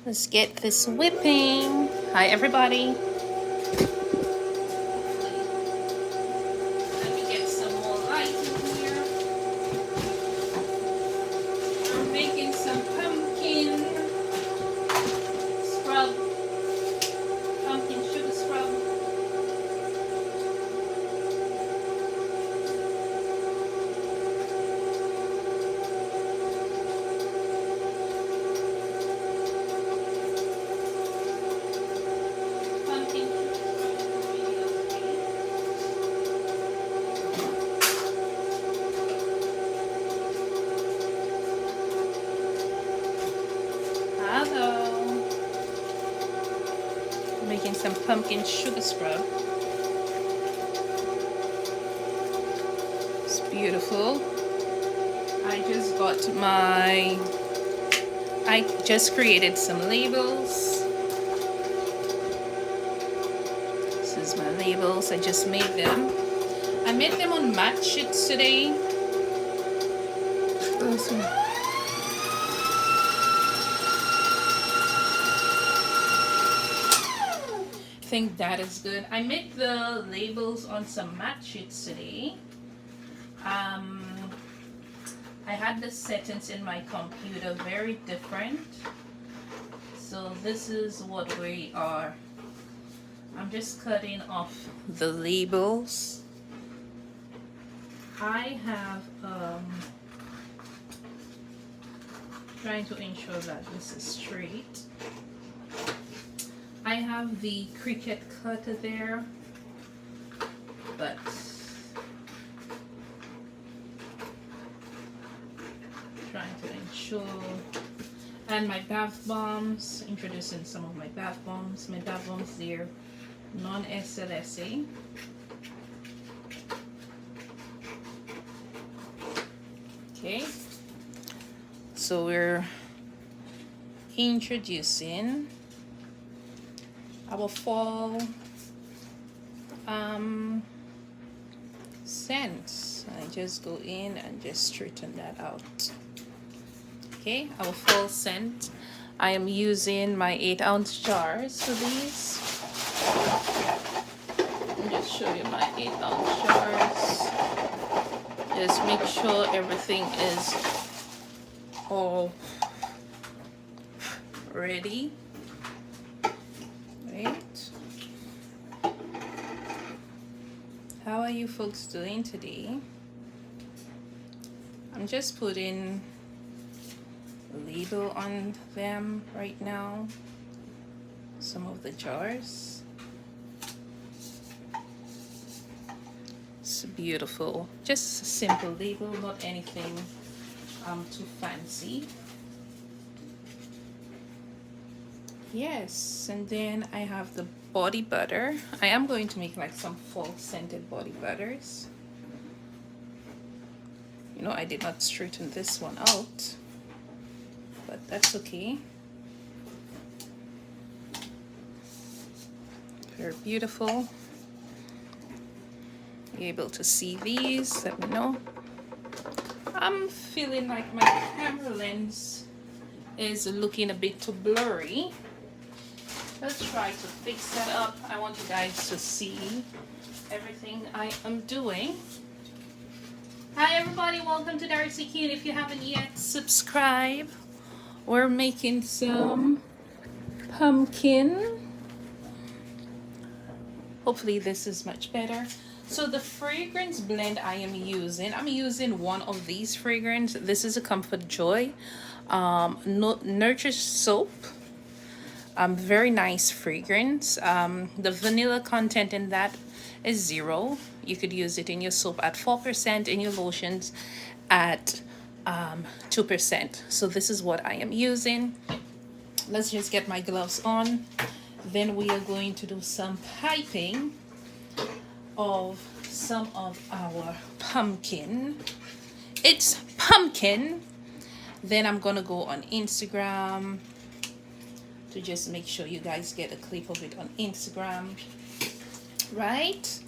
Let's get this whipping. Hi, everybody. Let me get some more light in here. I'm making some pumpkin scrub, pumpkin sugar scrub. Pumpkin sugar scrub. Hello. Making some pumpkin sugar scrub. It's beautiful. I just created some labels. This is my labels. I just made them. I made them on mat sheets today. Awesome. I think that is good. I made the labels on some mat sheets today. I had the settings in my computer very different. So this is what we are. I'm just cutting off the labels. I have trying to ensure that this is straight. I have the Cricut cutter there, but trying to ensure. And my bath bombs, introducing some of my bath bombs. My bath bombs, they're non-SLSA. Okay, so we're introducing our fall scents. I just go in and just straighten that out. Okay, our fall scent. I am using my 8-ounce jars for these. Let me just show you my 8-ounce jars. Just make sure everything is all ready. Right? How are you folks doing today? I'm just putting a label on them right now. Some of the jars. It's beautiful. Just a simple label, not anything too fancy. Yes, and then I have the body butter. I am going to make like some fall scented body butters. You know, I did not straighten this one out, but that's okay. They're beautiful. You're able to see these, let me know. I'm feeling like my camera lens is looking a bit too blurry. Let's try to fix that up. I want you guys to see everything I am doing. Hi everybody, welcome to Darcikinorganics. If you haven't yet, subscribe. We're making some pumpkin. Hopefully this is much better. So the fragrance blend I'm using one of these fragrances. This is a Comfort Joy Nourished soap. Very nice fragrance. The vanilla content in that is 0. You could use it in your soap at 4%, in your lotions at 2%. So this is what I am using. Let's just get my gloves on. Then we are going to do some piping of some of our pumpkin. It's pumpkin. Then I'm gonna go on Instagram to just make sure you guys get a clip of it on Instagram, right?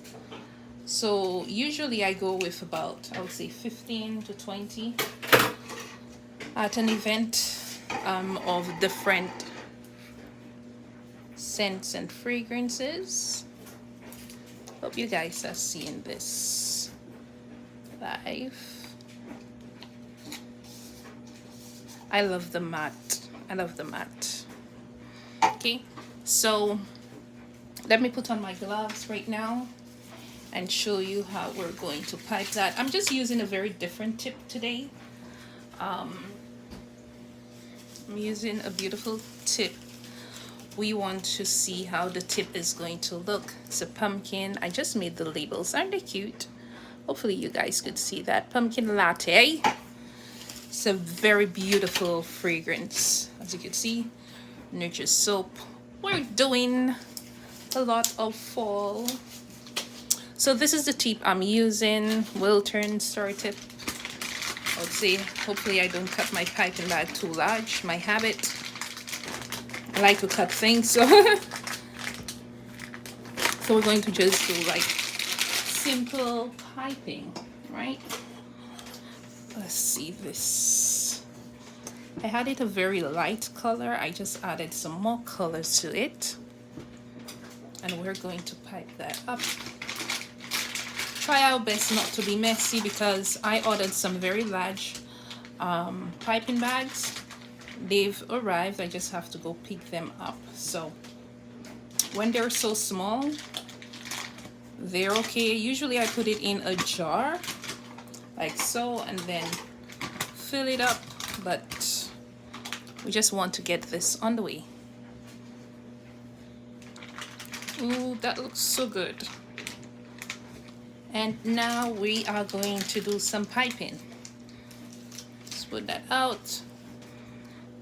So usually I go with about, I would say 15 to 20 at an event of different scents and fragrances. Hope you guys are seeing this live. I love the matte. I love the matte. Okay, so let me put on my gloves right now and show you how we're going to pipe that. I'm just using a very different tip today. I'm using a beautiful tip. We want to see how the tip is going to look. It's a pumpkin. I just made the labels. Aren't they cute? Hopefully you guys could see that. Pumpkin latte. It's a very beautiful fragrance. As you can see, Nurture soap. We're doing a lot of fall. So this is the tip I'm using. Wilton star tip. I would say hopefully I don't cut my piping bag too large. My habit. I like to cut things, so we're going to just do like simple piping, right? Let's see this. I had it a very light color. I just added some more colors to it, and we're going to pipe that up. Try our best not to be messy because I ordered some very large piping bags. They've arrived. I just have to go pick them up. So when they're so small, they're okay. Usually I put it in a jar like so and then fill it up, but we just want to get this on the way. Ooh, that looks so good. And now we are going to do some piping. Let's put that out.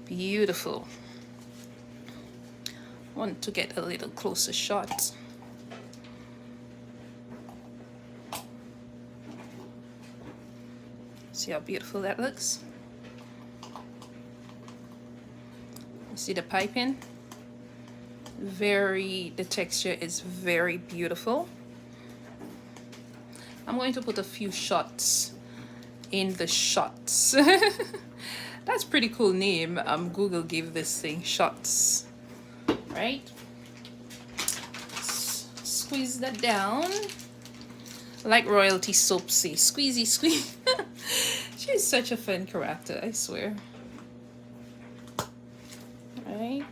Beautiful. Want to get a little closer shot. See how beautiful that looks? You see the piping? The texture is very beautiful. I'm going to put a few shots in the shots. That's a pretty cool name. Google gave this thing shots, right? Squeeze that down. Like royalty soap say, squeezy squeeze. She's such a fun character, I swear. Right.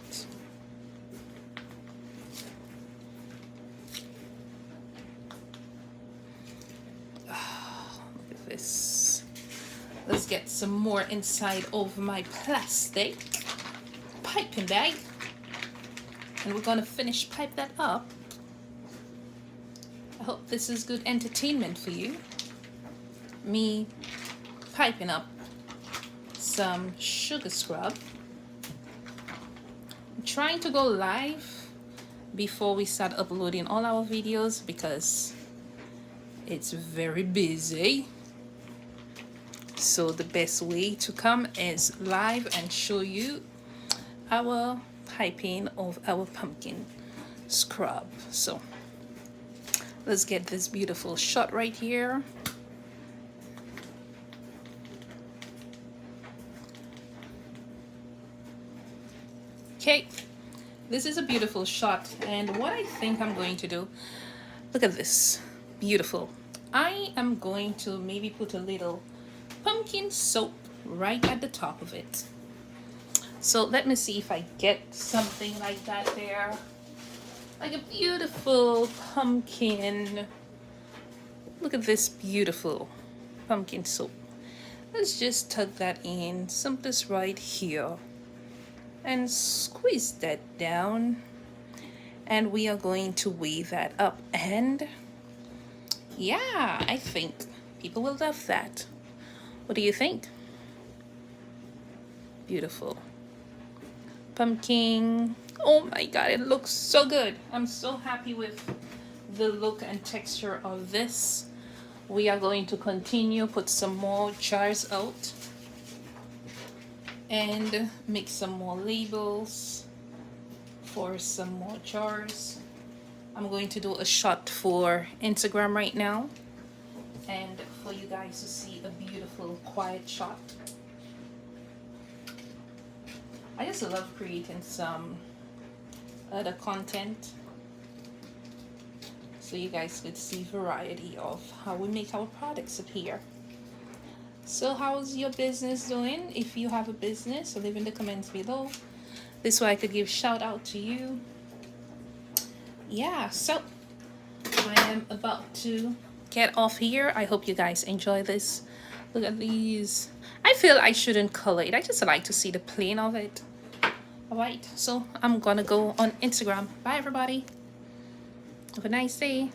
Oh, look at this. Let's get some more inside of my plastic piping bag. And we're gonna finish pipe that up. I hope this is good entertainment for you. Me piping up some sugar scrub. I'm trying to go live before we start uploading all our videos because it's very busy. So the best way to come is live and show you our piping of our pumpkin scrub. So let's get this beautiful shot right here. Okay, this is a beautiful shot, and what I think I'm going to do, look at this, beautiful. I am going to maybe put a little pumpkin soap right at the top of it. So let me see if I get something like that there. Like a beautiful pumpkin. Look at this beautiful pumpkin soap. Let's just tuck that in, some this right here, and squeeze that down. And we are going to weigh that up. And yeah, I think people will love that. What do you think? Beautiful. Pumpkin. Oh my god, it looks so good. I'm so happy with the look and texture of this. We are going to continue, put some more jars out and make some more labels for some more jars. I'm going to do a shot for Instagram right now and for you guys to see a beautiful quiet shot. I just love creating the content, so you guys could see variety of how we make our products up here. So how's your business doing? If you have a business, leave in the comments below. This way I could give shout out to you. Yeah, so I am about to get off here. I hope you guys enjoy this. Look at these. I feel I shouldn't color it. I just like to see the plain of it. Alright, so I'm gonna go on Instagram. Bye everybody. Have a nice day.